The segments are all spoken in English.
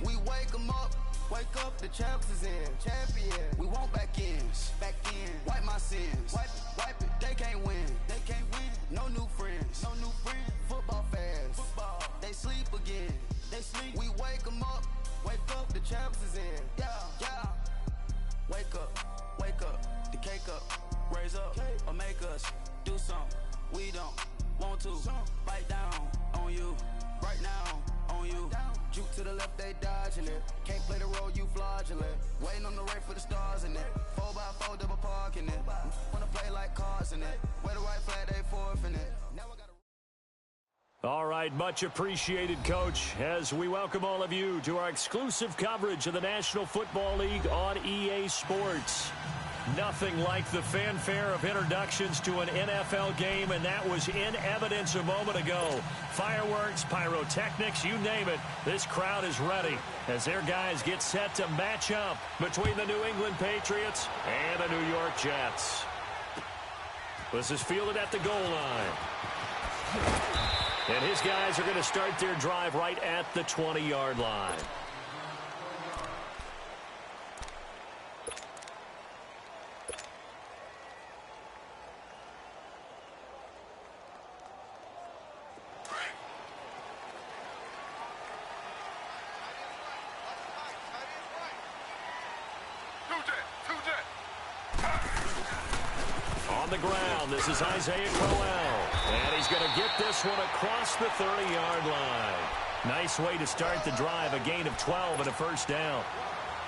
We wake them up. Wake up, the champs is in. Champion. We want back ends. Back in. Wipe my sins. Wipe it. They can't win. They can't win. No new friends. No new friends. Football fans. Football. They sleep again. They sleep. We wake them up. Wake up, the champs is in. Yeah, yeah. Wake up. Wake up. The cake up. Raise up. Or make us do something. We don't want to. Bite down on you. Right now on you. Juke to the left, they dodging it. Can't play the role, you fraudulent. Waiting on the right for the stars in it. 4x4 double parking it. Wanna play like cars in it. Where the right flag, they forfeiting it. All right, much appreciated, Coach, as we welcome all of you to our exclusive coverage of the National Football League on EA Sports. Nothing like the fanfare of introductions to an NFL game, and that was in evidence a moment ago. Fireworks, pyrotechnics, you name it. This crowd is ready as their guys get set to match up between the New England Patriots and the New York Jets. This is fielded at the goal line. And his guys are going to start their drive right at the 20-yard line. On the ground, this is Isaiah Crowell. And he's going to get this one across the 30-yard line. Nice way to start the drive, a gain of 12 and a first down.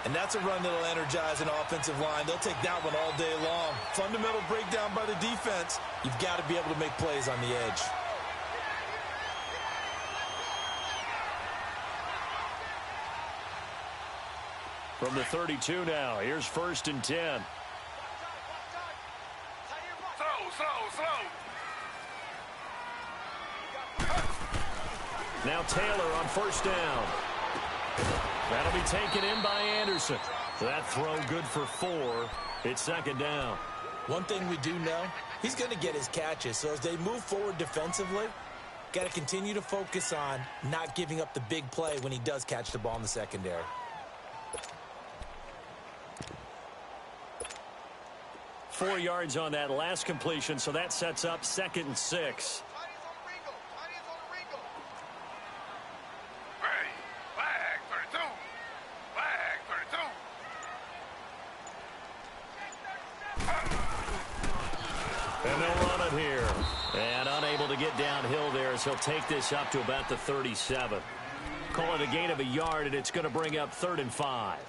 And that's a run that'll energize an offensive line. They'll take that one all day long. Fundamental breakdown by the defense. You've got to be able to make plays on the edge. From the 32 now, here's 1st and 10. Slow. Now Taylor on 1st down. That'll be taken in by Anderson. That throw good for 4. It's 2nd down. One thing we do know, he's going to get his catches. So as they move forward defensively, got to continue to focus on not giving up the big play when he does catch the ball in the secondary. Four yards on that last completion, so that sets up 2nd and 6. And they'll run it here. And unable to get downhill there as he'll take this up to about the 37. Call it a gain of a yard, and it's going to bring up 3rd and 5.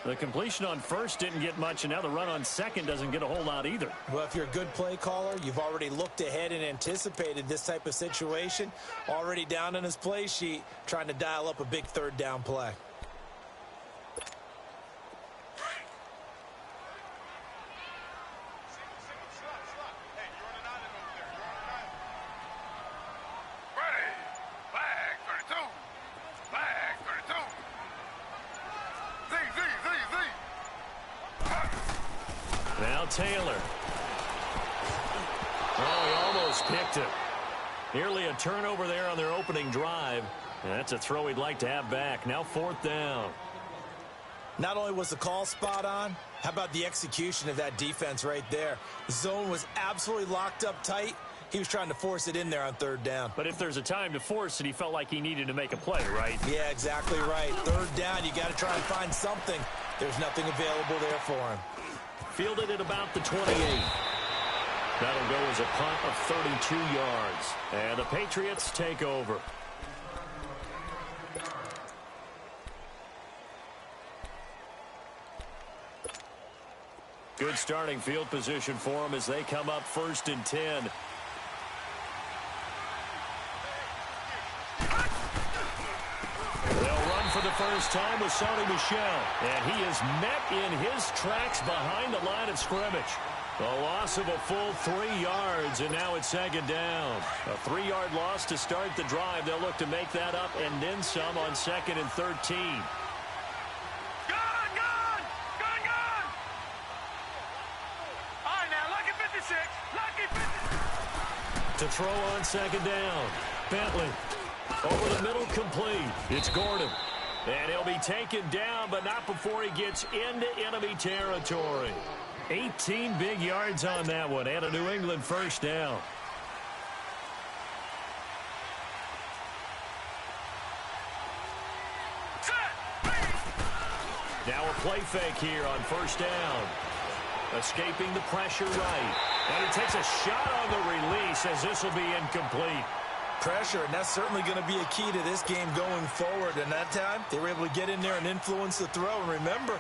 The completion on 1st didn't get much, and now the run on 2nd doesn't get a whole lot either. Well, if you're a good play caller, you've already looked ahead and anticipated this type of situation. Already down on his play sheet, trying to dial up a big 3rd down play. Now Taylor. Oh, he almost picked it. Nearly a turnover there on their opening drive. And that's a throw he'd like to have back. Now 4th down. Not only was the call spot on, how about the execution of that defense right there? The zone was absolutely locked up tight. He was trying to force it in there on 3rd down. But if there's a time to force it, he felt like he needed to make a play, right? Yeah, exactly right. 3rd down, you got to try and find something. There's nothing available there for him. Fielded at about the 28. That'll go as a punt of 32 yards. And the Patriots take over. Good starting field position for them as they come up 1st and 10. For the first time with Sony Michel. And he is met in his tracks behind the line of scrimmage. A loss of a full 3 yards, and now it's 2nd down. A 3-yard loss to start the drive. They'll look to make that up and then some on 2nd and 13. Gone! All right, now, lucky 56. Lucky 56. To throw on 2nd down. Bentley. Over the middle, complete. It's Gordon. And he'll be taken down, but not before he gets into enemy territory. 18 big yards on that one, and a New England first down. Now a play fake here on first down. Escaping the pressure right. And he takes a shot on the release as this will be incomplete. Pressure, and that's certainly going to be a key to this game going forward. And that time, they were able to get in there and influence the throw. And remember,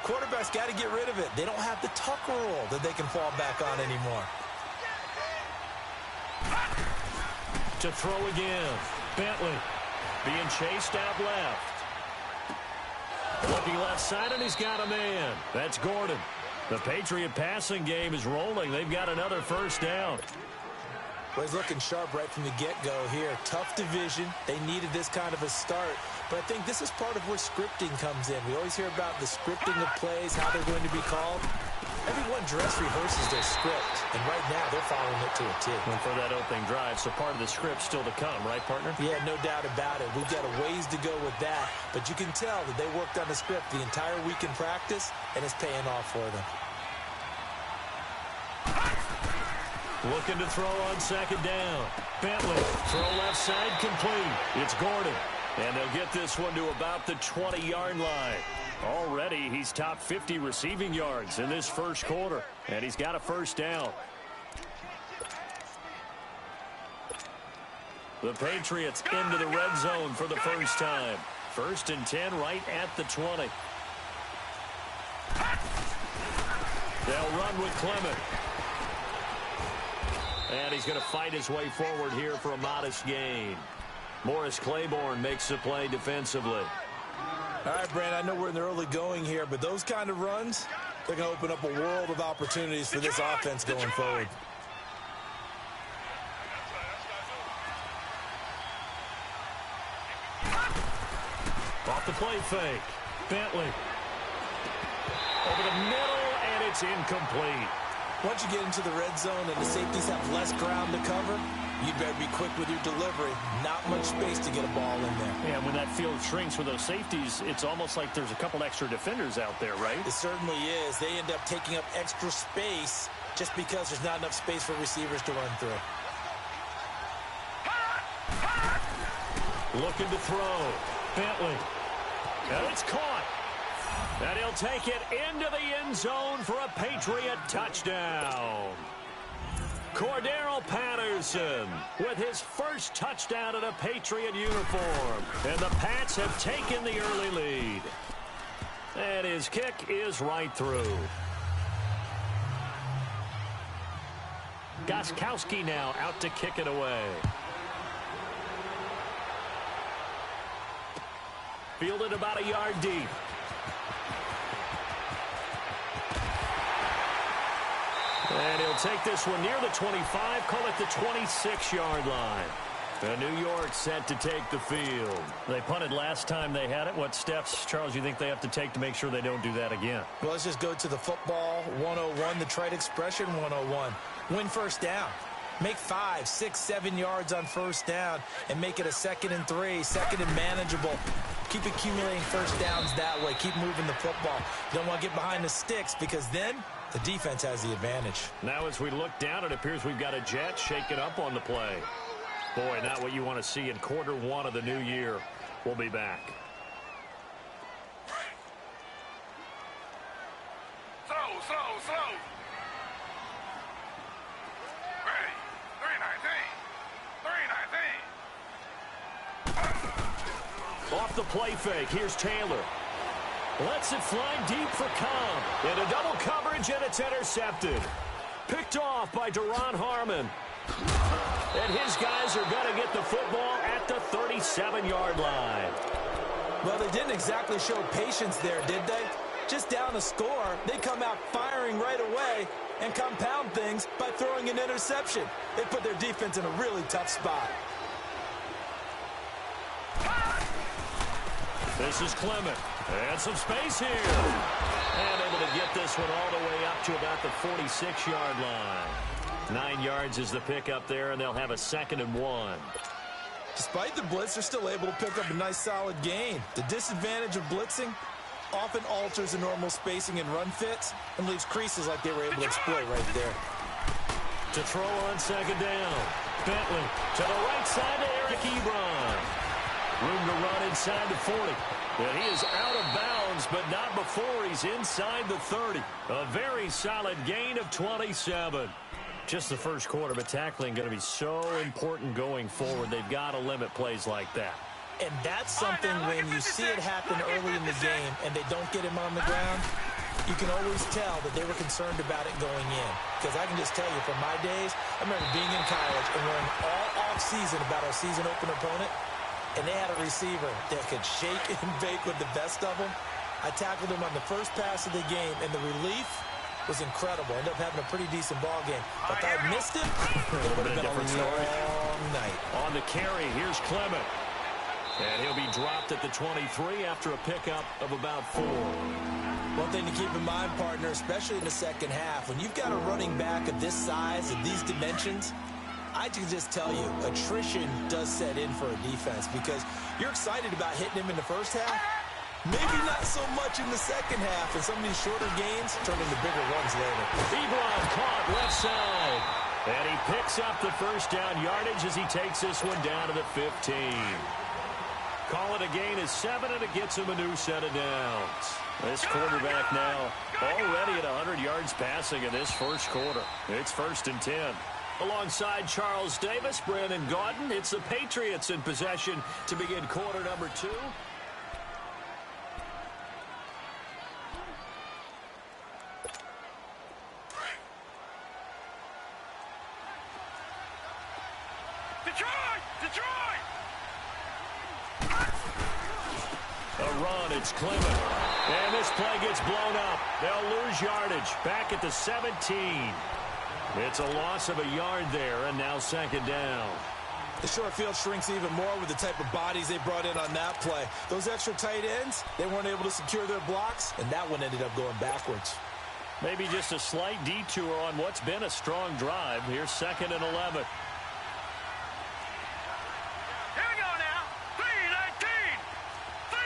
quarterbacks got to get rid of it. They don't have the Tucker rule that they can fall back on anymore. To throw again. Bentley being chased out left. Looking left side, and he's got a man. That's Gordon. The Patriot passing game is rolling. They've got another first down. Well, he's looking sharp right from the get-go here. Tough division. They needed this kind of a start. But I think this is part of where scripting comes in. We always hear about the scripting of plays, how they're going to be called. Everyone dress rehearses their script, and right now they're following it to a T. And for that opening drive, so part of the script still to come, right, partner? Yeah, no doubt about it. We've got a ways to go with that, but you can tell that they worked on the script the entire week in practice, and it's paying off for them. Looking to throw on second down. Bentley, throw left side, complete. It's Gordon, and they'll get this one to about the 20-yard line. Already, he's top 50 receiving yards in this first quarter, and he's got a first down. The Patriots into the red zone for the first time. 1st and 10 right at the 20. They'll run with Clement. And he's going to fight his way forward here for a modest gain. Morris Claiborne makes the play defensively. All right, Brand, I know we're in the early going here, but those kind of runs, they're going to open up a world of opportunities for this offense going forward. Off the play fake. Bentley. Over the middle, and it's incomplete. Once you get into the red zone and the safeties have less ground to cover, you'd better be quick with your delivery. Not much space to get a ball in there. Yeah, when that field shrinks for those safeties, it's almost like there's a couple extra defenders out there, right? It certainly is. They end up taking up extra space just because there's not enough space for receivers to run through. Looking to throw. Bentley. And it's caught. And he'll take it into the end zone for a Patriot touchdown. Cordero Patterson with his first touchdown in a Patriot uniform. And the Pats have taken the early lead. And his kick is right through. Gostkowski now out to kick it away. Fielded about a yard deep. And he'll take this one near the 25, call it the 26-yard line. And New York set to take the field. They punted last time they had it. What steps, Charles, you think they have to take to make sure they don't do that again? Well, let's just go to the football 101, the trite expression 101. Win first down. Make 5, 6, 7 yards on first down and make it a 2nd and 3, 2nd and manageable. Keep accumulating first downs that way. Keep moving the football. You don't want to get behind the sticks because then the defense has the advantage. Now as we look down, it appears we've got a jet shaking up on the play. Boy, not what you want to see in quarter one of the new year. We'll be back. Slow. Ready. 319. Off the play fake, here's Taylor. Lets it fly deep for Cobb. Into double coverage, and it's intercepted. Picked off by Duron Harmon. And his guys are going to get the football at the 37-yard line. Well, they didn't exactly show patience there, did they? Just down a score, they come out firing right away and compound things by throwing an interception. They put their defense in a really tough spot. This is Clement. And some space here. And able to get this one all the way up to about the 46-yard line. 9 yards is the pickup there, and they'll have a 2nd and 1. Despite the blitz, they're still able to pick up a nice solid gain. The disadvantage of blitzing often alters the normal spacing and run fits and leaves creases like they were able to exploit right there. To throw on second down. Bentley to the right side to Eric Ebron. Room to run inside the 40. And he is out of bounds, but not before he's inside the 30. A very solid gain of 27. Just the first quarter, but tackling going to be so important going forward. They've got to limit plays like that. And that's something when you see it happen early in the game and they don't get him on the ground, you can always tell that they were concerned about it going in. Because I can just tell you from my days, I remember being in college and learning all off-season about our season open opponent, and they had a receiver that could shake and bake with the best of them. I tackled him on the first pass of the game, and the relief was incredible. Ended up having a pretty decent ball game. But if I had missed him, it would have been a long night. On the carry, here's Clement. And he'll be dropped at the 23 after a pickup of about 4. One thing to keep in mind, partner, especially in the second half, when you've got a running back of this size and these dimensions, I can just tell you, attrition does set in for a defense because you're excited about hitting him in the first half. Maybe not so much in the second half, and some of these shorter gains turn into bigger runs later. Ebron caught left side. And he picks up the first down yardage as he takes this one down to the 15. Call it a gain of 7, and it gets him a new set of downs. This quarterback now already at 100 yards passing in this first quarter. It's 1st and 10. Alongside Charles Davis, Brandon Gaudin, it's the Patriots in possession to begin quarter number 2. Detroit! A run, it's Clement. And this play gets blown up. They'll lose yardage back at the 17. It's a loss of a yard there, and now 2nd down. The short field shrinks even more with the type of bodies they brought in on that play. Those extra tight ends, they weren't able to secure their blocks, and that one ended up going backwards. Maybe just a slight detour on what's been a strong drive. Here's 2nd and 11. Here we go now. 3-19. 3-19.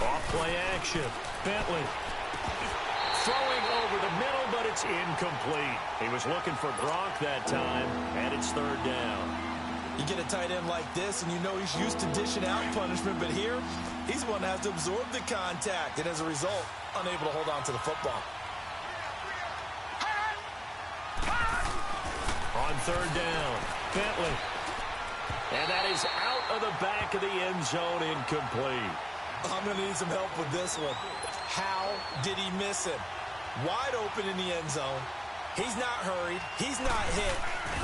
Off-play action. Bentley throwing over the middle, but it's incomplete. He was looking for Gronk that time, and it's 3rd down. You get a tight end like this, and you know he's used to dishing out punishment, but here, he's the one that has to absorb the contact, and as a result, unable to hold on to the football. On 3rd down, Bentley. And that is out of the back of the end zone, incomplete. I'm going to need some help with this one. How did he miss him? Wide open in the end zone. He's not hurried. He's not hit.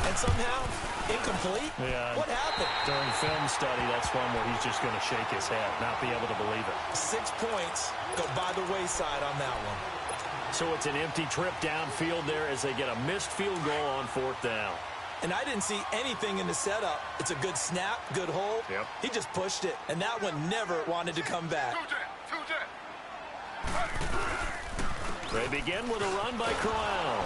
And somehow, incomplete? Yeah. What happened? During film study, that's one where he's just going to shake his head, not be able to believe it. 6 points go by the wayside on that one. So it's an empty trip downfield there as they get a missed field goal on 4th down. And I didn't see anything in the setup. It's a good snap, good hold. Yep. He just pushed it, and that one never wanted to come back. They begin with a run by Corral.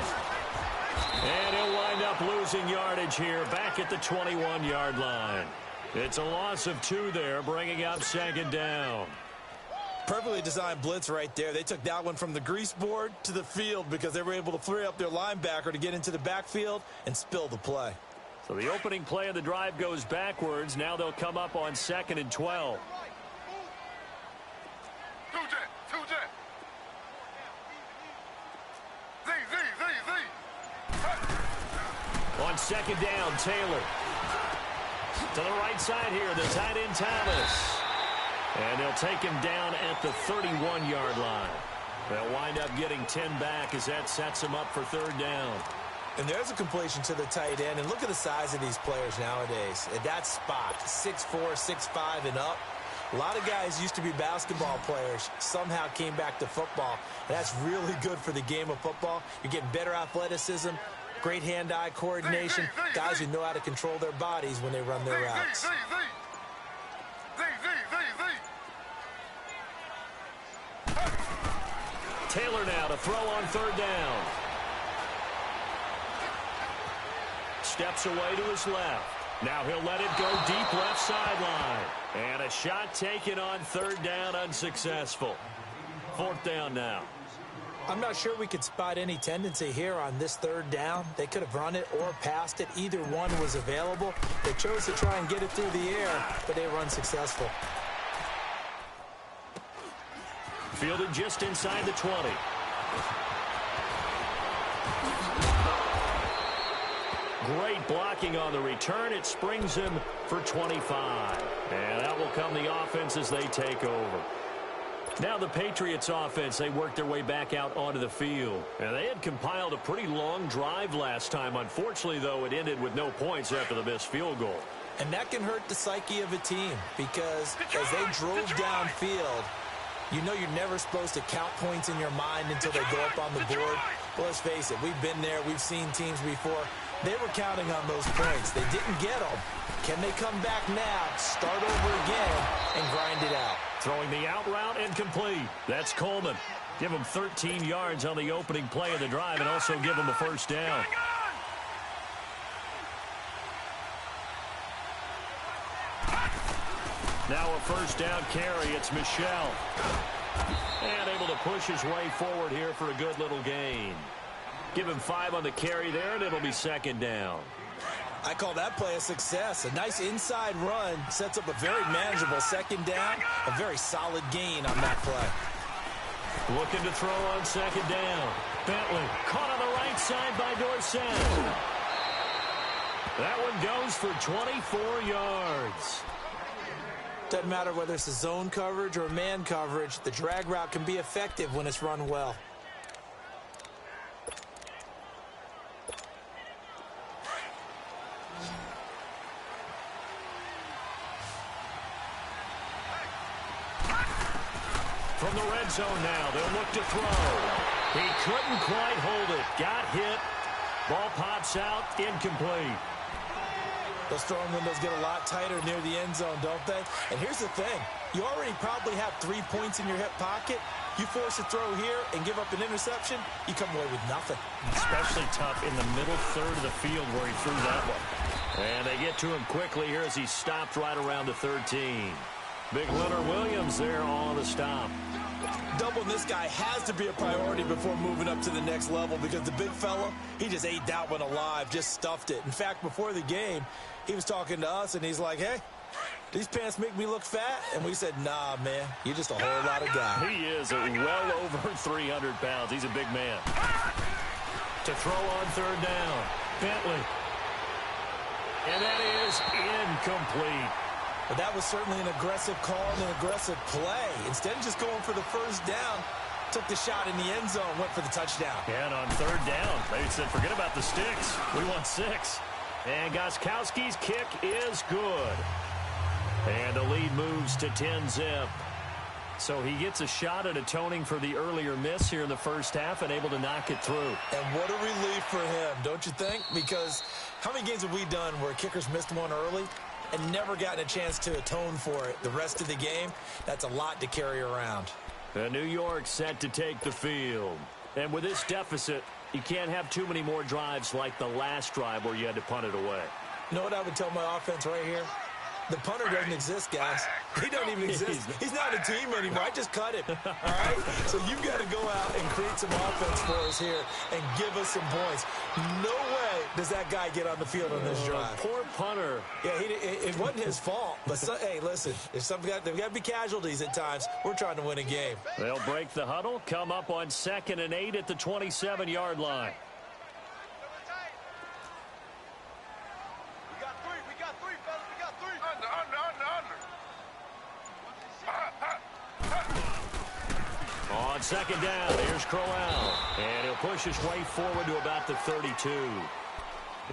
And he'll wind up losing yardage here back at the 21-yard line. It's a loss of 2 there, bringing up 2nd down. Perfectly designed blitz right there. They took that one from the grease board to the field because they were able to free up their linebacker to get into the backfield and spill the play. So the opening play of the drive goes backwards. Now they'll come up on 2nd and 12. On 2nd down, Taylor. To the right side here, the tight end Thomas. And they'll take him down at the 31-yard line. They'll wind up getting 10 back as that sets him up for 3rd down. And there's a completion to the tight end. And look at the size of these players nowadays. At that spot, 6'4", 6'5", and up. A lot of guys used to be basketball players, somehow came back to football. And that's really good for the game of football. You're getting better athleticism, great hand-eye coordination, guys who know how to control their bodies when they run their routes. Taylor now to throw on 3rd down. steps away to his left. Now he'll let it go deep left sideline. And a shot taken on third down, unsuccessful. Fourth down now. I'm not sure we could spot any tendency here on this third down. They could have run it or passed it. Either one was available. They chose to try and get it through the air, but they were unsuccessful. Fielded just inside the 20. Great blocking on the return. It springs him for 25. And that will come the offense as they take over. Now the Patriots offense, they worked their way back out onto the field. And they had compiled a pretty long drive last time. Unfortunately, though, it ended with no points after the missed field goal. And that can hurt the psyche of a team because as they drove downfield, you know you're never supposed to count points in your mind until they go up on the board. Well, let's face it, we've been there. We've seen teams before. They were counting on those points. They didn't get them. Can they come back now, start over again, and grind it out? Throwing the out route and complete. That's Coleman. Give him 13 yards on the opening play of the drive and also give him a first down. Now a first down carry. It's Michel. And able to push his way forward here for a good little gain. Give him 5 on the carry there, and it'll be second down. I call that play a success. A nice inside run sets up a very manageable second down. A very solid gain on that play. Looking to throw on second down. Bentley caught on the right side by Dorsett. That one goes for 24 yards. Doesn't matter whether it's a zone coverage or man coverage. The drag route can be effective when it's run well. From the red zone now, they'll look to throw. He couldn't quite hold it. Got hit. Ball pops out, incomplete. Those throwing windows get a lot tighter near the end zone, don't they? And here's the thing. You already probably have 3 points in your hip pocket. You force a throw here and give up an interception, you come away with nothing. Especially tough in the middle third of the field where he threw that one. And they get to him quickly here as he stopped right around the 13. Big Leonard Williams there on the stop. Doubling this guy has to be a priority before moving up to the next level because the big fella, he just ate that one alive, just stuffed it. In fact, before the game, he was talking to us, and he's like, hey, these pants make me look fat? And we said, nah, man, you're just a whole lot of guy. He is well over 300 pounds. He's a big man. To throw on third down, Bentley. And that is incomplete. But that was certainly an aggressive call and an aggressive play. Instead of just going for the first down, took the shot in the end zone, went for the touchdown. And on third down, they said, forget about the sticks. We want 6. And Gostkowski's kick is good. And the lead moves to 10-zip. So he gets a shot at atoning for the earlier miss here in the first half and able to knock it through. And what a relief for him, don't you think? Because how many games have we done where kickers missed one early and never gotten a chance to atone for it the rest of the game? That's a lot to carry around. New York set to take the field. And with this deficit, you can't have too many more drives like the last drive where you had to punt it away. You know what I would tell my offense right here? The punter doesn't exist, guys. He doesn't even exist. He's not a team anymore. I just cut him. All right? So you've got to go out and create some offense for us here and give us some points. No way does that guy get on the field on this drive. Poor punter. Yeah, it wasn't his fault. But, hey, listen, there's got to be casualties at times. We're trying to win a game. They'll break the huddle, come up on 2nd and 8 at the 27-yard line. On second down, here's Crowell. And he'll push his way forward to about the 32.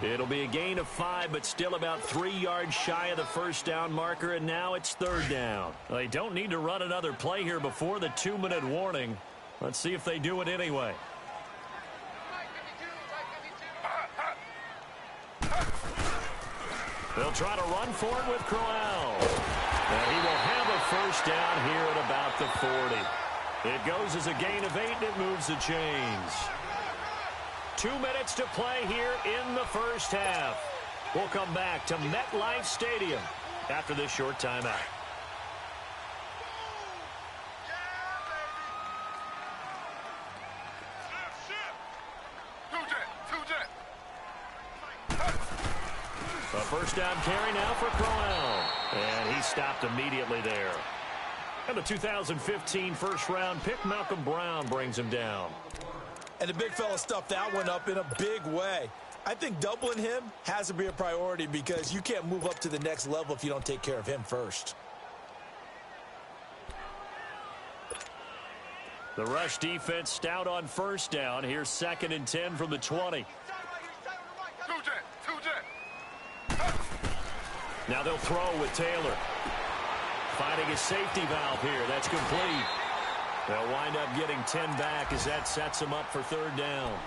It'll be a gain of 5, but still about 3 yards shy of the first down marker, and now it's third down. They don't need to run another play here before the 2-minute warning. Let's see if they do it anyway. They'll try to run for it with Crowell. And he will have a first down here at about the 40. It goes as a gain of 8, and it moves the chains. 2 minutes to play here in the first half. We'll come back to MetLife Stadium after this short timeout. A first down carry now for Crowell. And he stopped immediately there. And the 2015 first-round pick, Malcolm Brown, brings him down. And the big fella stuffed that one up in a big way. I think doubling him has to be a priority because you can't move up to the next level if you don't take care of him first. The rush defense stout on first down. Here's 2nd and 10 from the 20. Now they'll throw with Taylor. Finding his safety valve here. That's complete. They'll wind up getting 10 back as that sets him up for 3rd down.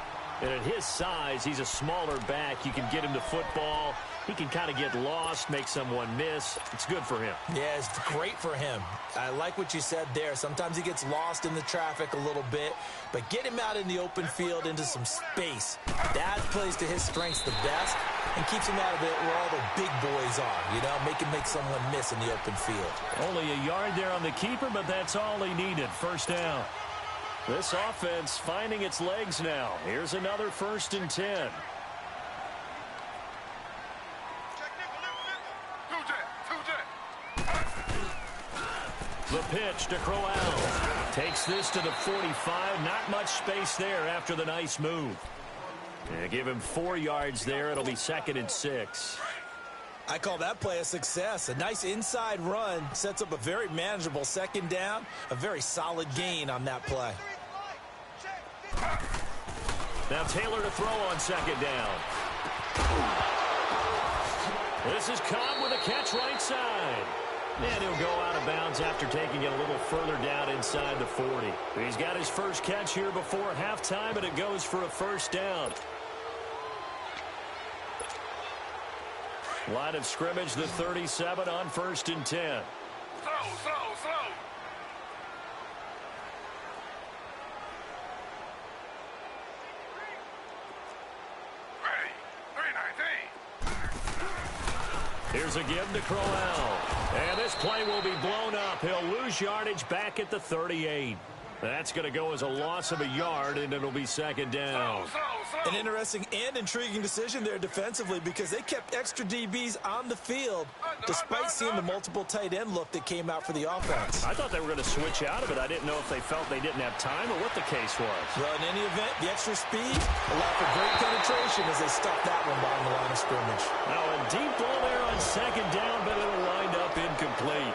And at his size, he's a smaller back. You can get him the football. He can kind of get lost, make someone miss. It's good for him. Yeah, it's great for him. I like what you said there. Sometimes he gets lost in the traffic a little bit, but get him out in the open field into some space. That plays to his strengths the best and keeps him out of it where all the big boys are, you know, make someone miss in the open field. Only a yard there on the keeper, but that's all he needed. First down. This offense finding its legs now. Here's another 1st and 10. The pitch to Crowell. Takes this to the 45. Not much space there after the nice move. Yeah, give him 4 yards there. It'll be 2nd and 6. I call that play a success. A nice inside run sets up a very manageable 2nd down. A very solid gain on that play. Now Taylor to throw on 2nd down. This is Cobb with a catch right side. And he'll go out of bounds after taking it a little further down inside the 40. He's got his first catch here before halftime, and it goes for a 1st down. Line of scrimmage, the 37 on 1st and 10. Slow. Here's a give to Crowell. And this play will be blown up. He'll lose yardage back at the 38. That's going to go as a loss of a yard, and it'll be 2nd down. An interesting and intriguing decision there defensively because they kept extra DBs on the field despite seeing the multiple tight end look that came out for the offense. I thought they were going to switch out of it. I didn't know if they felt they didn't have time or what the case was. Well, in any event, the extra speed allowed for great penetration as they stuffed that one behind the line of scrimmage. Now a deep ball there on 2nd down, but it'll wind up incomplete.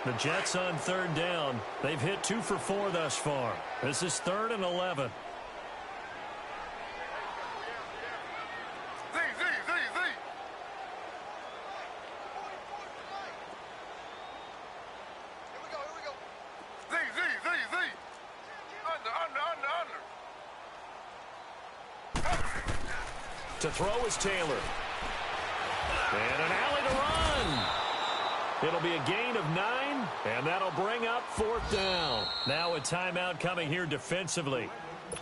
The Jets on 3rd down. They've hit 2 for 4 thus far. This is 3rd and 11. To throw is Taylor. And an alley to run. It'll be a gain of 9, and that'll bring up 4th down. Now a timeout coming here defensively.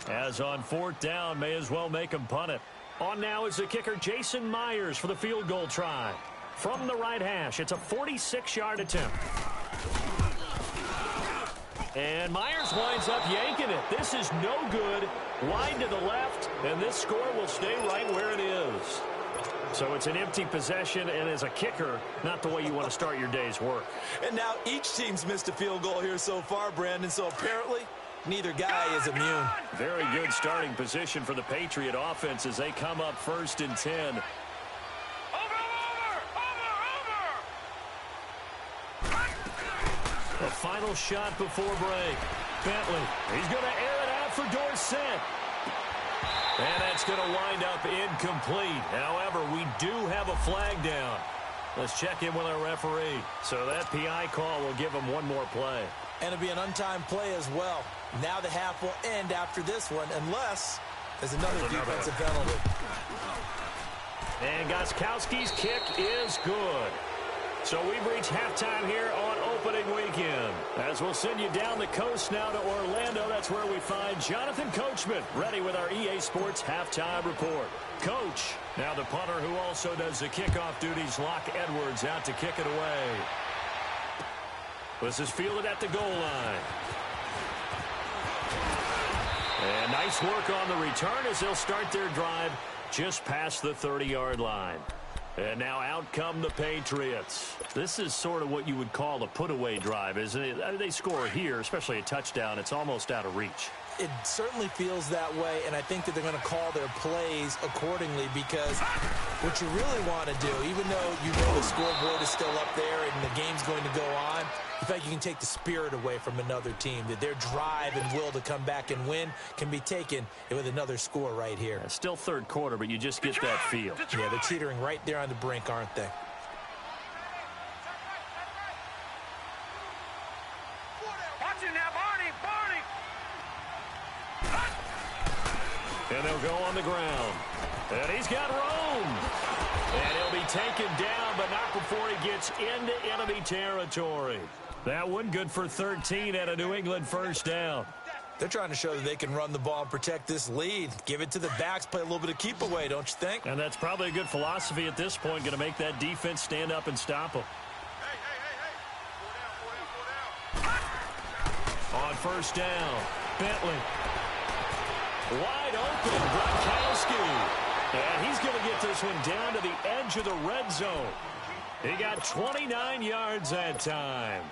As on 4th down, may as well make him punt it. On now is the kicker, Jason Myers, for the field goal try. From the right hash, it's a 46-yard attempt. And Myers winds up yanking it. This is no good. Wide to the left, and this score will stay right where it is. So it's an empty possession, and as a kicker, not the way you want to start your day's work. And now each team's missed a field goal here so far, Brandon, so apparently neither guy is immune. Very good starting position for the Patriot offense as they come up 1st and 10. The final shot before break. Bentley, he's going to air it out for Dorsett. And that's going to wind up incomplete. However, we do have a flag down. Let's check in with our referee. So that PI call will give him one more play. And it'll be an untimed play as well. Now the half will end after this one, unless there's another defensive penalty. And Gostkowski's kick is good. So we've reached halftime here on opening weekend. As we'll send you down the coast now to Orlando, that's where we find Jonathan Coachman ready with our EA Sports halftime report. Coach, now the punter who also does the kickoff duties, Locke Edwards, out to kick it away. This is fielded at the goal line. And nice work on the return as they'll start their drive just past the 30-yard line. And now out come the Patriots. This is sort of what you would call a put-away drive, isn't it? I mean, they score here, especially a touchdown. It's almost out of reach. It certainly feels that way, and I think that they're going to call their plays accordingly because what you really want to do, even though you know the scoreboard is still up there and the game's going to go on, in fact, you can take the spirit away from another team, that their drive and will to come back and win can be taken with another score right here. Yeah, still third quarter, but you just get that feel. Yeah, they're teetering right there on the brink, aren't they? Watch it now, Barney, Barney. And they'll go on the ground. And he's got room. And he'll be taken down, but not before he gets into enemy territory. That one good for 13 at a New England first down. They're trying to show that they can run the ball and protect this lead. Give it to the backs, play a little bit of keep away, don't you think? And that's probably a good philosophy at this point, going to make that defense stand up and stop them. On first down, Bentley. Wide open, Gronkowski. And he's going to get this one down to the edge of the red zone. He got 29 yards that time.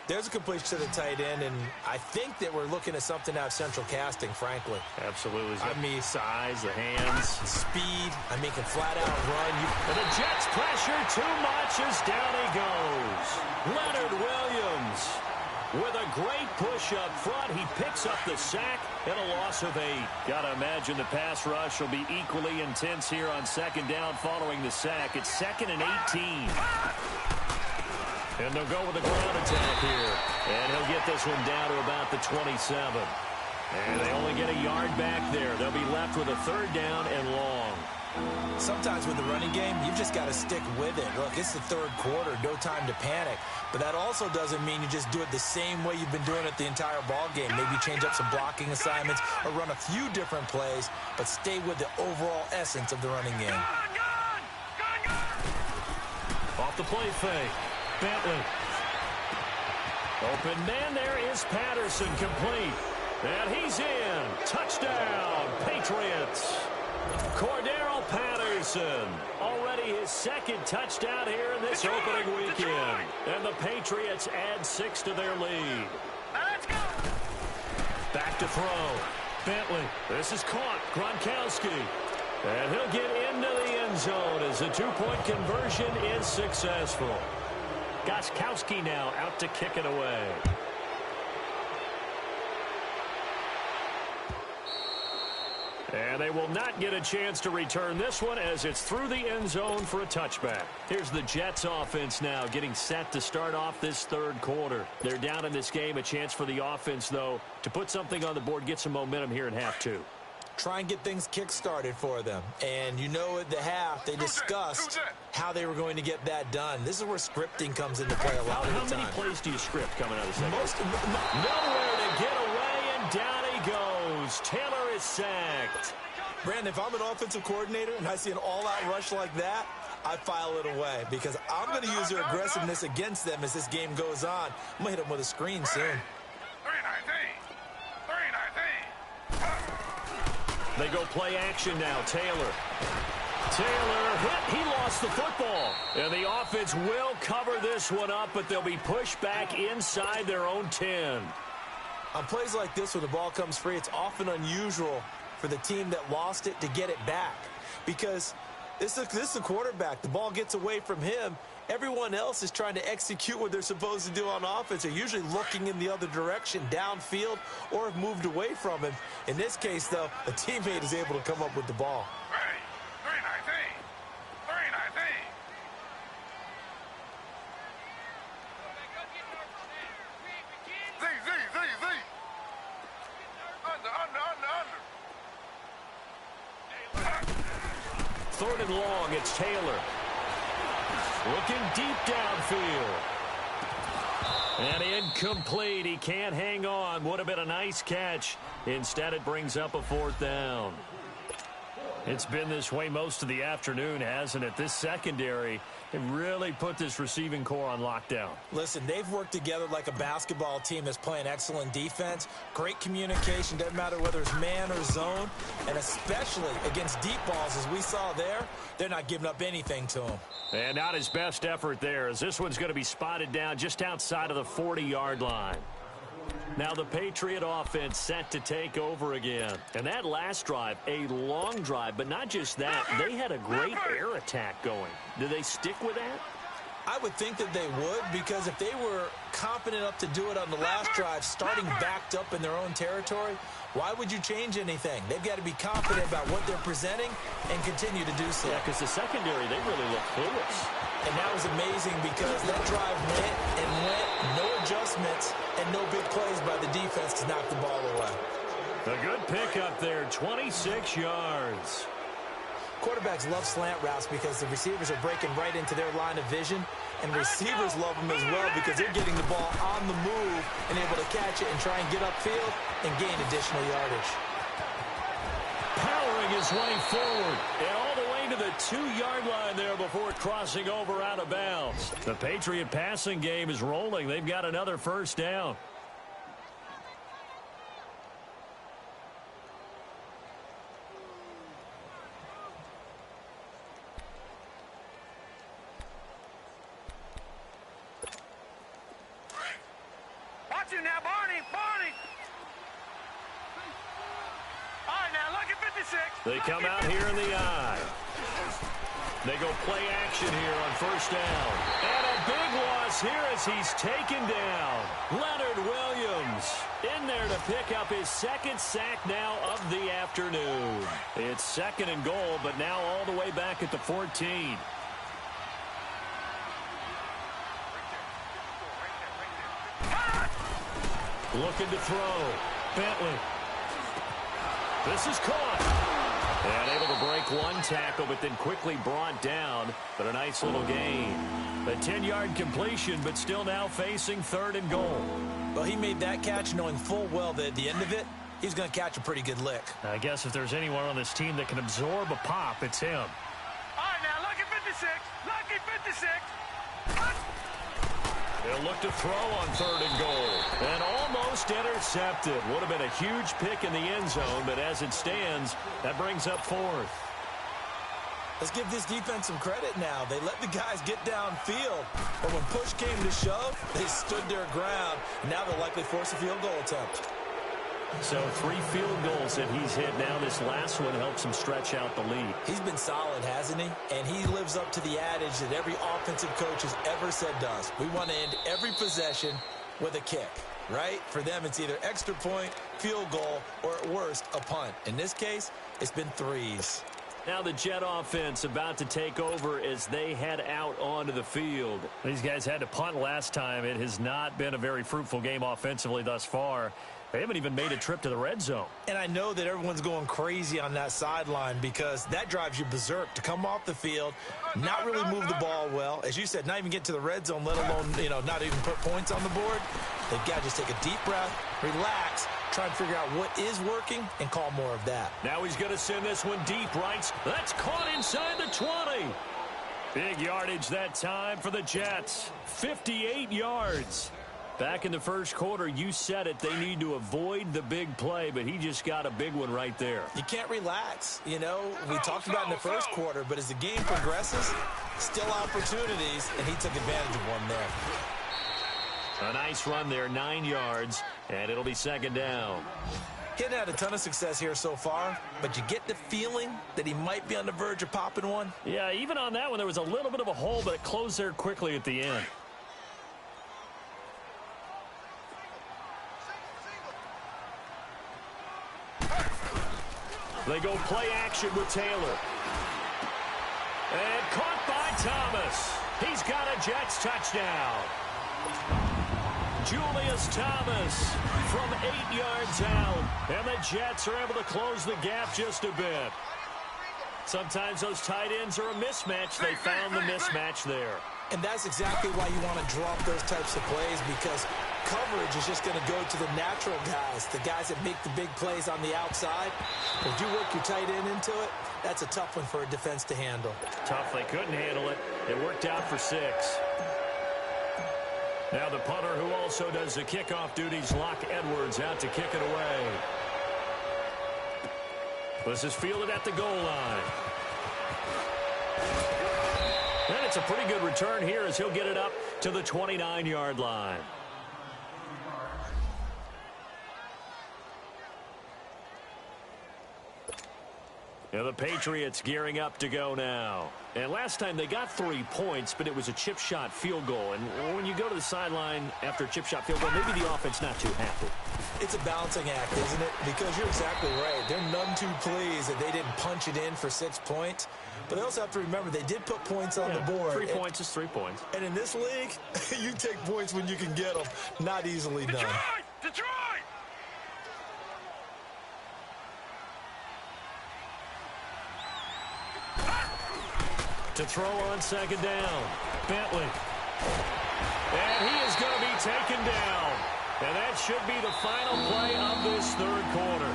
There's a completion to the tight end, and I think that we're looking at something out of central casting, frankly. Absolutely. I mean, size, the hands. Speed. I mean, can flat out run. And the Jets pressure too much as down he goes. Leonard Williams with a great push up front. He picks up the sack and a loss of 8. Got to imagine the pass rush will be equally intense here on second down following the sack. It's 2nd and 18. And they'll go with a ground attack here. And he'll get this one down to about the 27. And they only get a yard back there. They'll be left with a 3rd down and long. Sometimes with the running game, you've just got to stick with it. Look, it's the 3rd quarter, no time to panic. But that also doesn't mean you just do it the same way you've been doing it the entire ball game. Maybe change up some blocking assignments or run a few different plays, but stay with the overall essence of the running game. Off the play fake. Bentley. Open man there is Patterson, complete. And he's in. Touchdown, Patriots. Cordero Patterson. Already his 2nd touchdown here in this opening weekend. And the Patriots add 6 to their lead. Let's go. Back to throw. Bentley. This is caught. Gronkowski. And he'll get into the end zone as the 2-point conversion is successful. Gostkowski now out to kick it away. And they will not get a chance to return this one as it's through the end zone for a touchback. Here's the Jets offense now getting set to start off this 3rd quarter. They're down in this game. A chance for the offense, though, to put something on the board, get some momentum here in half 2. Try and get things kick-started for them. And you know at the half, they discussed how they were going to get that done. This is where scripting comes into play a lot of the time. How many plays do you script coming out of the second? Nowhere to get away, and down he goes. Taylor is sacked. Brandon, if I'm an offensive coordinator and I see an all-out rush like that, I file it away because I'm going to use their aggressiveness against them as this game goes on. I'm going to hit them with a screen soon. They go play action now. Taylor hit. He lost the football. And the offense will cover this one up, but they'll be pushed back inside their own 10. On plays like this, when the ball comes free, it's often unusual for the team that lost it to get it back. Because this is the quarterback. The ball gets away from him. Everyone else is trying to execute what they're supposed to do on offense. They're usually looking in the other direction, downfield, or have moved away from him. In this case, though, a teammate is able to come up with the ball. Third and long, it's Taylor. Looking deep downfield. And incomplete. He can't hang on. Would have been a nice catch. Instead, it brings up a 4th down. It's been this way most of the afternoon, hasn't it? This secondary, it really put this receiving core on lockdown. Listen, they've worked together like a basketball team that's playing excellent defense. Great communication, doesn't matter whether it's man or zone. And especially against deep balls, as we saw there, they're not giving up anything to them. And not his best effort there, as this one's going to be spotted down just outside of the 40-yard line. Now the Patriot offense set to take over again. And that last drive, a long drive, but not just that. They had a great air attack going. Do they stick with that? I would think that they would, because if they were confident enough to do it on the last drive, starting backed up in their own territory, why would you change anything? They've got to be confident about what they're presenting and continue to do so. Yeah, because the secondary, they really look clueless. And that was amazing because that drive went and went, no adjustments, and no big plays by the defense to knock the ball away. A good pickup there, 26 yards. Quarterbacks love slant routes because the receivers are breaking right into their line of vision, and receivers love them as well because they're getting the ball on the move and able to catch it and try and get upfield and gain additional yardage. Powering his way forward and all the way to the 2-yard line there before crossing over out of bounds. The Patriot passing game is rolling. They've got another 1st down. Watch it now, Barney. All right, now look at 56. They come out here in the eye. They go play action here on 1st down. And a big loss here as he's taken down. Leonard Williams in there to pick up his 2nd sack now of the afternoon. It's 2nd and goal, but now all the way back at the 14. Looking to throw. Bentley. This is caught. And able to break one tackle, but then quickly brought down. But a nice little gain. A 10-yard completion, but still now facing 3rd and goal. Well, he made that catch knowing full well that at the end of it, he's going to catch a pretty good lick. I guess if there's anyone on this team that can absorb a pop, it's him. All right, now look at 56. Look at 56. They'll look to throw on 3rd and goal. And almost intercepted. Would have been a huge pick in the end zone, but as it stands, that brings up 4th. Let's give this defense some credit now. They let the guys get downfield, but when push came to shove, they stood their ground. Now they'll likely force a field goal attempt. So 3 field goals that he's hit. Now this last one helps him stretch out the lead. He's been solid, hasn't he? And he lives up to the adage that every offensive coach has ever said to us. We want to end every possession with a kick, right? For them, it's either extra point, field goal, or at worst, a punt. In this case, it's been 3s. Now the Jet offense about to take over as they head out onto the field. These guys had to punt last time. It has not been a very fruitful game offensively thus far. They haven't even made a trip to the red zone. And I know that everyone's going crazy on that sideline because that drives you berserk to come off the field, not really move the ball well. As you said, not even get to the red zone, let alone, not even put points on the board. They've got to just take a deep breath, relax, try and figure out what is working and call more of that. Now he's going to send this one deep right. That's caught inside the 20. Big yardage that time for the Jets. 58 yards. Back in the first quarter, you said it, they need to avoid the big play, but he just got a big one right there. You can't relax. We talked about in the first quarter, but as the game progresses, still opportunities, and he took advantage of one there. A nice run there, 9 yards, and it'll be 2nd down. He hadn't had a ton of success here so far, but you get the feeling that he might be on the verge of popping one. Yeah, even on that one, there was a little bit of a hole, but it closed there quickly at the end. They go play action with Taylor. And caught by Thomas. He's got a Jets touchdown. Julius Thomas from 8 yards out. And the Jets are able to close the gap just a bit. Sometimes those tight ends are a mismatch. They found the mismatch there. And that's exactly why you want to drop those types of plays, because coverage is just going to go to the natural guys, the guys that make the big plays on the outside. If you work your tight end into it, that's a tough one for a defense to handle. Tough. They couldn't handle it. It worked out for 6. Now the punter, who also does the kickoff duties, Locke Edwards, out to kick it away. This is fielded at the goal line. And it's a pretty good return here as he'll get it up to the 29-yard line. Now the Patriots gearing up to go now. And last time they got 3 points, but it was a chip shot field goal. And when you go to the sideline after a chip shot field goal, maybe the offense not too happy. It's a balancing act, isn't it? Because you're exactly right. They're none too pleased that they didn't punch it in for 6 points. But they also have to remember they did put points on the board. 3 points is 3 points. And in this league, you take points when you can get them. Not easily done. Detroit! To throw on second down, Bentley. And he is going to be taken down. And that should be the final play of this third quarter.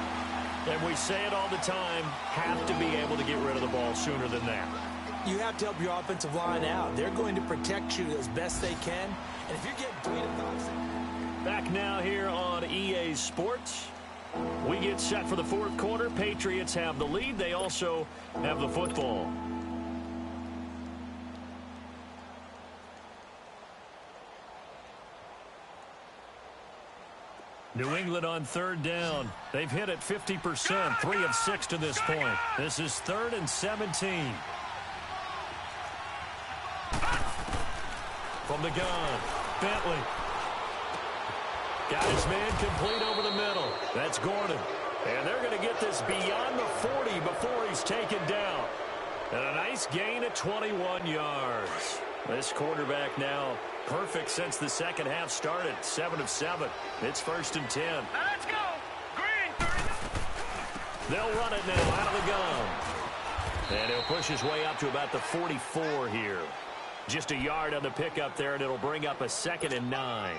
And we say it all the time, have to be able to get rid of the ball sooner than that. You have to help your offensive line out. They're going to protect you as best they can. And if you're getting 3 to 5... Back now here on EA Sports. We get set for the fourth quarter. Patriots have the lead. They also have the football. New England on third down. They've hit it 50%, 3 of 6 to this point. This is 3rd and 17. From the gun, Bentley. Got his man complete over the middle. That's Gordon. And they're going to get this beyond the 40 before he's taken down. And a nice gain at 21 yards. This quarterback now perfect since the second half started. 7 of 7. It's 1st and 10. Now let's go. Green, 30. They'll run it now out of the gun. And he'll push his way up to about the 44 here. Just a yard on the pickup there, and it'll bring up a 2nd and 9.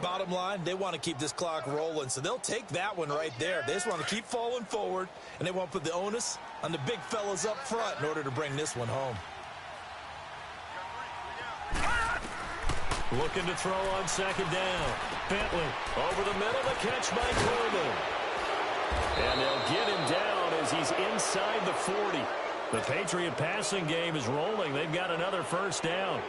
Bottom line, they want to keep this clock rolling, so they'll take that one right there. They just want to keep falling forward, and they want to put the onus on the big fellas up front in order to bring this one home. Looking to throw on second down. Bentley over the middle, the catch by Coleman. And they'll get him down as he's inside the 40. The Patriot passing game is rolling. They've got another first down.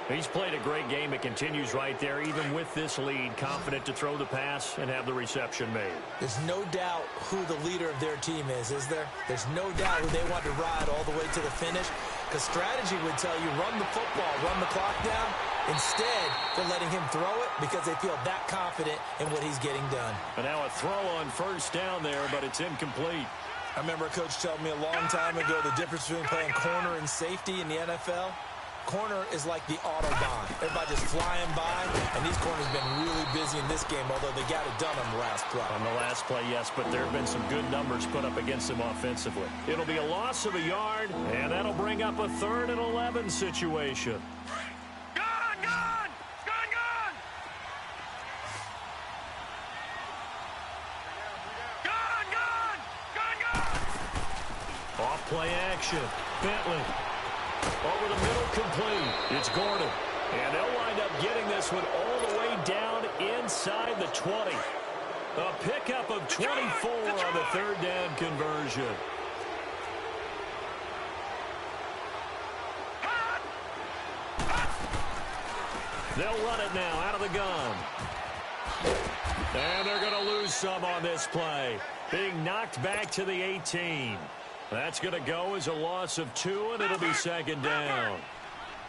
He's played a great game. It continues right there, even with this lead, confident to throw the pass and have the reception made. There's no doubt who the leader of their team is there? There's no doubt who they want to ride all the way to the finish, because strategy would tell you run the football, run the clock down. Instead, they're letting him throw it because they feel that confident in what he's getting done. And now a throw on first down there, but it's incomplete. I remember a coach telling me a long time ago the difference between playing corner and safety in the NFL. Corner is like the Autobahn. Everybody just flying by, and these corners have been really busy in this game, although they got it done on the last play. On the last play, yes, but there have been some good numbers put up against them offensively. It'll be a loss of a yard, and that'll bring up a 3rd and 11 situation. Gun! Gun! Gun! Gun! Gun! Gun! Gun! Gun! Off play action. Bentley. Over the middle, complete. It's Gordon. And they'll wind up getting this one all the way down inside the 20. A pickup of 24 on the 3rd down conversion. They'll run it now out of the gun. And they're going to lose some on this play. Being knocked back to the 18. That's going to go as a loss of 2, and it'll be 2nd down.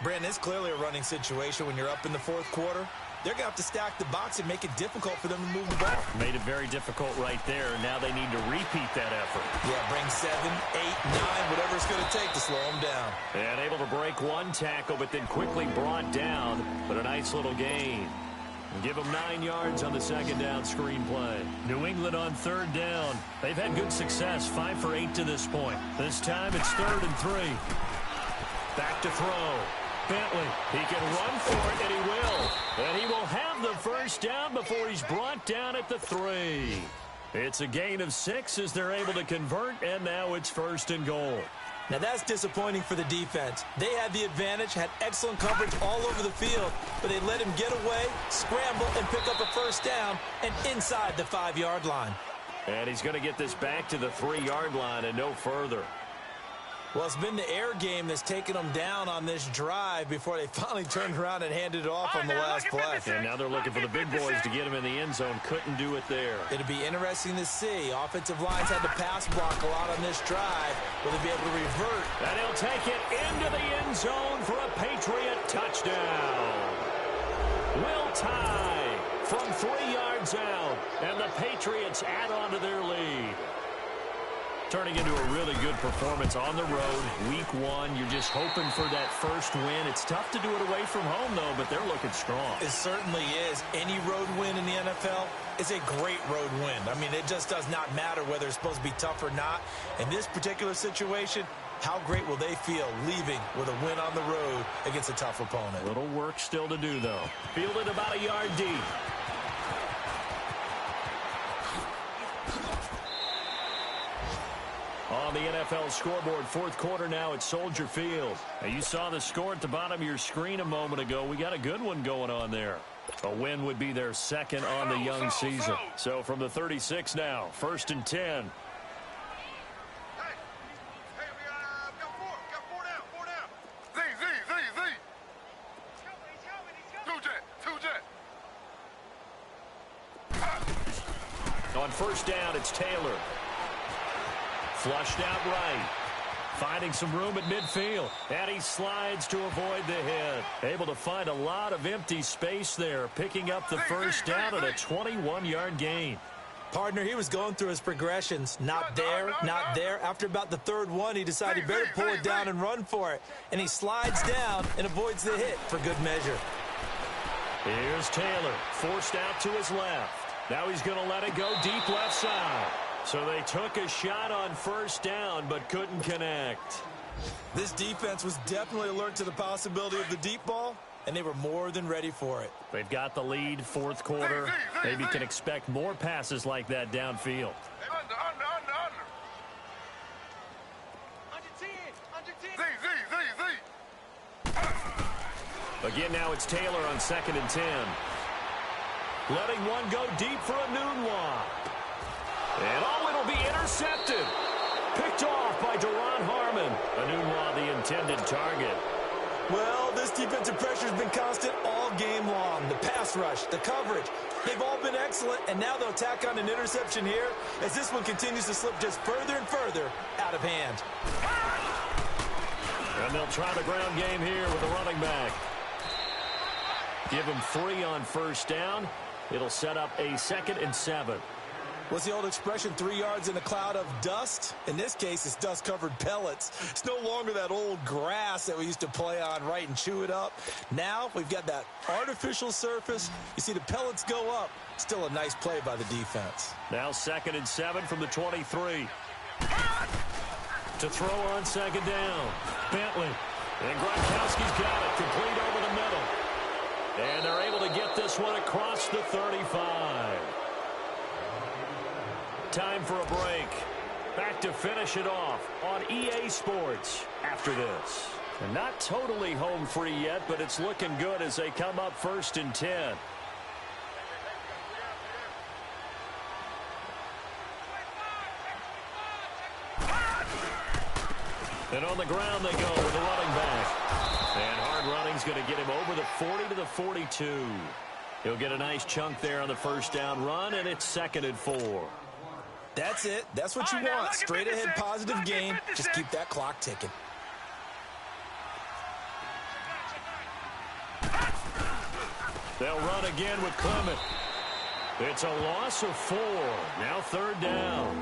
Brandon, it's clearly a running situation when you're up in the fourth quarter. They're going to have to stack the box and make it difficult for them to move the ball. Made it very difficult right there. Now they need to repeat that effort. Yeah, bring 7, 8, 9, whatever it's going to take to slow them down. And able to break one tackle, but then quickly brought down. But a nice little gain. Give them 9 yards on the 2nd down screen play. New England on 3rd down. They've had good success, 5 for 8 to this point. This time it's 3rd and 3. Back to throw. Bentley, he can run for it, and he will. And he will have the first down before he's brought down at the 3. It's a gain of 6 as they're able to convert, and now it's 1st and goal. Now that's disappointing for the defense. They had the advantage, had excellent coverage all over the field, but they let him get away, scramble, and pick up a first down, and inside the 5-yard line. And he's going to get this back to the 3-yard line and no further. Well, it's been the air game that's taken them down on this drive before they finally turned around and handed it off on the last play. And now they're looking for the big boys to get him in the end zone. Couldn't do it there. It'll be interesting to see. Offensive lines had to pass block a lot on this drive. Will they be able to revert? And he'll take it into the end zone for a Patriot touchdown. Will tie from 3 yards out. And the Patriots add on to their lead. Turning into a really good performance on the road. Week 1, you're just hoping for that first win. It's tough to do it away from home, though, but they're looking strong. It certainly is. Any road win in the NFL is a great road win. I mean, it just does not matter whether it's supposed to be tough or not. In this particular situation, how great will they feel leaving with a win on the road against a tough opponent? Little work still to do, though. Fielded about a yard deep. On the NFL scoreboard, 4th quarter now at Soldier Field. Now, you saw the score at the bottom of your screen a moment ago. We got a good one going on there. A win would be their 2nd on the young season. So from the 36 now, 1st and 10. Hey, we got 4 down. Z. Two jet. On 1st down, it's Taylor. Flushed out right. Finding some room at midfield. And he slides to avoid the hit. Able to find a lot of empty space there. Picking up the first down at a 21-yard gain. Partner, he was going through his progressions. Not there, not there. After about the 3rd one, he decided he better pull it down and run for it. And he slides down and avoids the hit for good measure. Here's Taylor. Forced out to his left. Now he's going to let it go deep left side. So they took a shot on 1st down, but couldn't connect. This defense was definitely alert to the possibility of the deep ball, and they were more than ready for it. They've got the lead, 4th quarter. Maybe can expect more passes like that downfield. Under. Z. Again, now it's Taylor on 2nd and 10. Letting one go deep for a Nunwa. And it'll be intercepted. Picked off by Duron Harmon. Nunwa, the intended target. Well, this defensive pressure has been constant all game long. The pass rush, the coverage, they've all been excellent, and now they'll tack on an interception here as this one continues to slip just further and further out of hand. And they'll try the ground game here with the running back. Give him 3 on 1st down. It'll set up a 2nd and 7. What's the old expression, 3 yards in a cloud of dust? In this case, it's dust-covered pellets. It's no longer that old grass that we used to play on, right, and chew it up. Now we've got that artificial surface. You see the pellets go up. Still a nice play by the defense. Now 2nd and 7 from the 23. To throw on 2nd down. Bentley. And Gronkowski's got it. Complete over the middle. And they're able to get this one across the 35. Time for a break. Back to finish it off on EA Sports after this. And not totally home free yet, but it's looking good as they come up 1st and 10. And on the ground they go with the running back. And hard running's going to get him over the 40 to the 42. He'll get a nice chunk there on the 1st down run, and it's 2nd and 4. That's it. That's what you want. Straight ahead positive gain. Just keep that clock ticking. They'll run again with Clement. It's a loss of 4. Now 3rd down.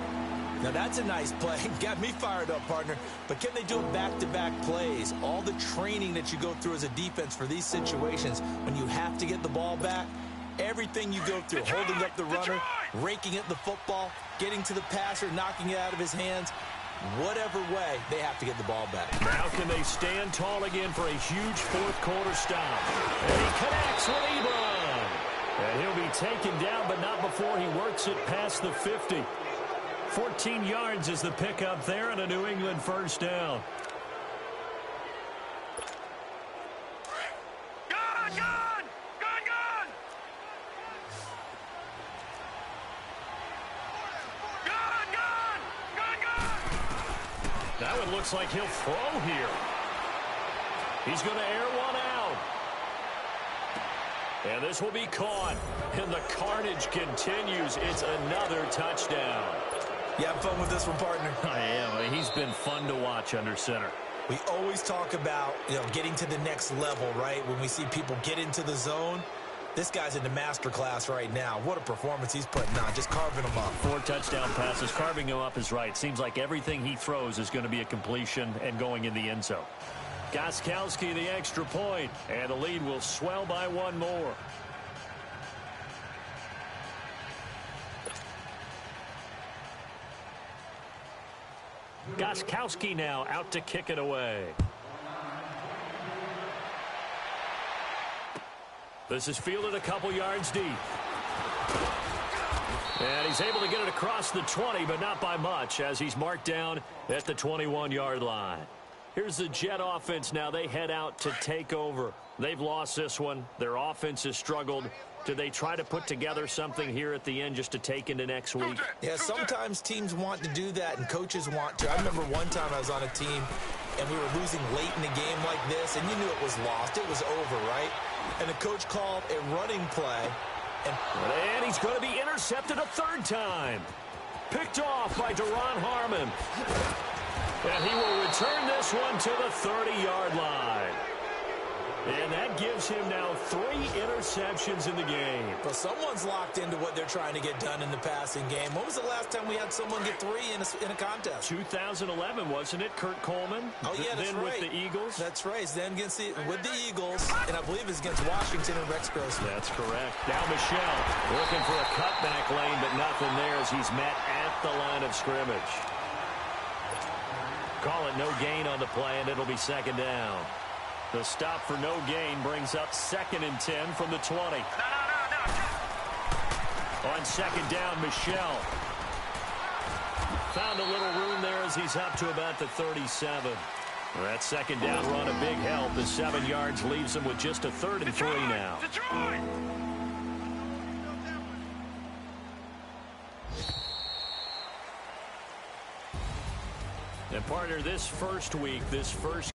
Now that's a nice play. Got me fired up, partner. But can they do it back-to-back plays? All the training that you go through as a defense for these situations, when you have to get the ball back, everything you go through, holding up the runner, raking at the football, getting to the passer, knocking it out of his hands, Whatever way, they have to get the ball back. Now can they stand tall again for a huge fourth-quarter stop? And he connects with Ebron. And he'll be taken down, but not before he works it past the 50. 14 yards is the pickup there and a New England first down. That one looks like he'll throw here. He's going to air one out. And this will be caught. And the carnage continues. It's another touchdown. You have fun with this one, partner? I am. He's been fun to watch under center. We always talk about, getting to the next level, right? When we see people get into the zone. This guy's in the master class right now. What a performance he's putting on, just carving them up. 4 touchdown passes. Carving him up is right. Seems like everything he throws is going to be a completion and going in the end zone. Gostkowski the extra point, and the lead will swell by one more. Gostkowski now out to kick it away. This is fielded a couple yards deep. And he's able to get it across the 20, but not by much, as he's marked down at the 21-yard line. Here's the Jet offense now. They head out to take over. They've lost this one. Their offense has struggled. Do they try to put together something here at the end just to take into next week? Yeah, sometimes teams want to do that, and coaches want to. I remember one time I was on a team, and we were losing late in a game like this, and you knew it was lost. It was over, right? And the coach called a running play. And he's going to be intercepted a third time. Picked off by Deron Harmon. And he will return this one to the 30-yard line. And that gives him now 3 interceptions in the game. Well, someone's locked into what they're trying to get done in the passing game. When was the last time we had someone get 3 in a contest? 2011, wasn't it? Kurt Coleman. Oh, yeah, that's then right. With the Eagles. That's right. Then with the Eagles, and I believe it's against Washington and Rex Grossman. That's correct. Now Michelle looking for a cutback lane, but nothing there as he's met at the line of scrimmage. Call it no gain on the play, and it'll be second down. The stop for no gain brings up 2nd and 10 from the 20. On second down, Michelle. Found a little room there as he's up to about the 37. That second down run a big help. The 7 yards leaves him with just a 3rd and 3 now. And partner, this first week, this first